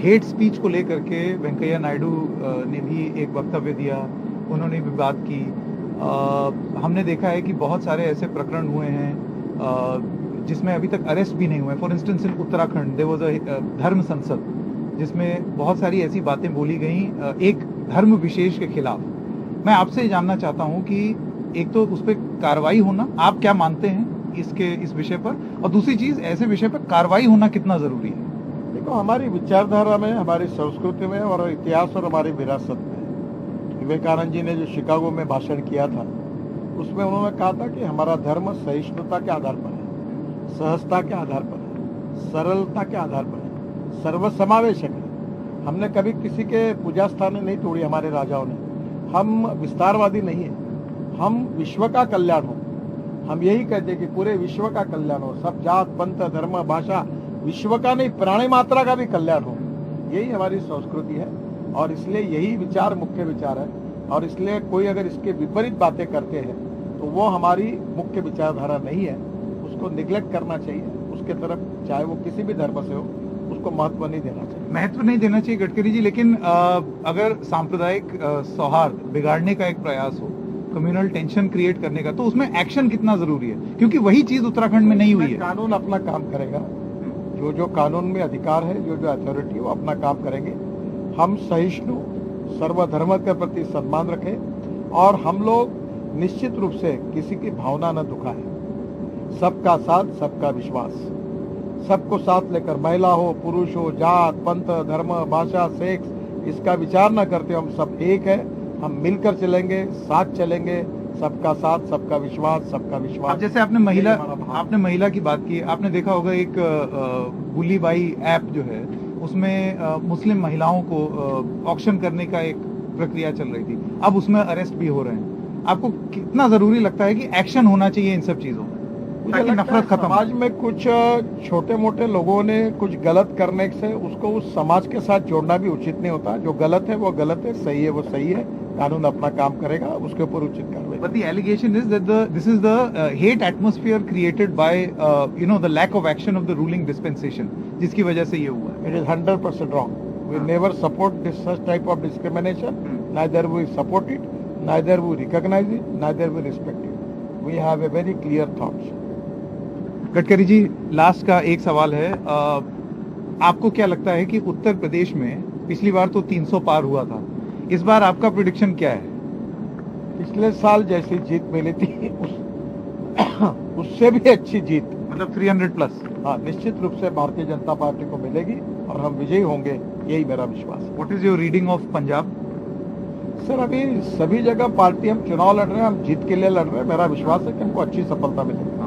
Hate speech को लेकर के वेंकैया नायडू ने भी एक वक्तव्य दिया, उन्होंने भी बात की। हमने देखा है कि बहुत सारे ऐसे प्रकरण हुए हैं जिसमें अभी तक अरेस्ट भी नहीं हुए। For instance in Uttarakhand there was a Dharma Sansad जिसमें बहुत सारी ऐसी बातें बोली गई एक धर्म विशेष के खिलाफ। मैं आपसे जानना चाहता हूं कि एक तो उस पर कार्रवाई होना, आप क्या मानते हैं इस विषय पर, और दूसरी चीज ऐसे विषय पर कार्रवाई होना कितना जरूरी है? देखो, हमारी विचारधारा में, हमारी संस्कृति में और इतिहास और हमारी विरासत में विवेकानंद जी ने जो शिकागो में भाषण किया था उसमें उन्होंने कहा था कि हमारा धर्म सहिष्णुता के आधार पर है, सहजता के आधार पर है, सरलता के आधार पर है, सर्वसमावेशक है। हमने कभी किसी के पूजा स्थान नहीं तोड़ी हमारे राजाओं ने। हम विस्तारवादी नहीं है, हम विश्व का कल्याण हो। हम यही कहते हैं कि पूरे विश्व का कल्याण हो, सब जात पंथ धर्म भाषा, विश्व का नहीं प्राणी मात्रा का भी कल्याण हो। यही हमारी संस्कृति है और इसलिए यही विचार मुख्य विचार है। और इसलिए कोई अगर इसके विपरीत बातें करते हैं तो वो हमारी मुख्य विचारधारा नहीं है, उसको निग्लेक्ट करना चाहिए। उसके तरफ चाहे वो किसी भी धर्म से हो उसको महत्व नहीं देना चाहिए। महत्व नहीं देना चाहिए गडकरी जी, लेकिन अगर सांप्रदायिक सौहार्द बिगाड़ने का एक प्रयास हो, कम्युनल टेंशन क्रिएट करने का, तो उसमें एक्शन कितना जरूरी है? क्योंकि वही चीज उत्तराखंड में नहीं हुई है। कानून अपना काम करेगा, जो कानून में अधिकार है, जो अथॉरिटी है वो अपना काम करेंगे। हम सहिष्णु, सर्वधर्म के प्रति सम्मान रखें और हम लोग निश्चित रूप से किसी की भावना न दुखाएं। सबका साथ, सबका विश्वास, सबको साथ लेकर, महिला हो पुरुष हो, जात पंथ धर्म भाषा सेक्स, इसका विचार न करते हम सब एक है। हम मिलकर चलेंगे, साथ चलेंगे, सबका साथ सबका विश्वास, सबका विश्वास। जैसे आपने महिला की बात की, आपने देखा होगा एक बुली बाई ऐप जो है उसमें मुस्लिम महिलाओं को ऑक्शन करने का एक प्रक्रिया चल रही थी, अब उसमें अरेस्ट भी हो रहे हैं। आपको कितना जरूरी लगता है कि एक्शन होना चाहिए इन सब चीजों में ताकि नफरत खत्म? समाज में कुछ छोटे मोटे लोगों ने कुछ गलत करने से उसको उस समाज के साथ जोड़ना भी उचित नहीं होता। जो गलत है वो गलत है, सही है वो सही है। कानून अपना काम करेगा, उसके ऊपर उचित कार्रवाई। But the allegation is that this is the hate atmosphere created by the lack of action of the ruling dispensation, जिसकी वजह से ये हुआ है। It is 100% wrong. We never support such type of discrimination. Neither we support it, neither we recognize it, neither we respect it. We have a very clear thoughts. Gadkari ji, last का एक सवाल है, आपको क्या लगता है कि उत्तर प्रदेश में पिछली बार तो 300 पार हुआ था, इस बार आपका प्रेडिक्शन क्या है? पिछले साल जैसी जीत मिली थी उससे भी अच्छी जीत, मतलब 300 प्लस। हाँ, निश्चित रूप से भारतीय जनता पार्टी को मिलेगी और हम विजयी होंगे, यही मेरा विश्वास है। What is your reading of Punjab? Sir, अभी सभी जगह पार्टी हम चुनाव लड़ रहे हैं, हम जीत के लिए लड़ रहे हैं। मेरा विश्वास है कि हमको अच्छी सफलता मिलेगी।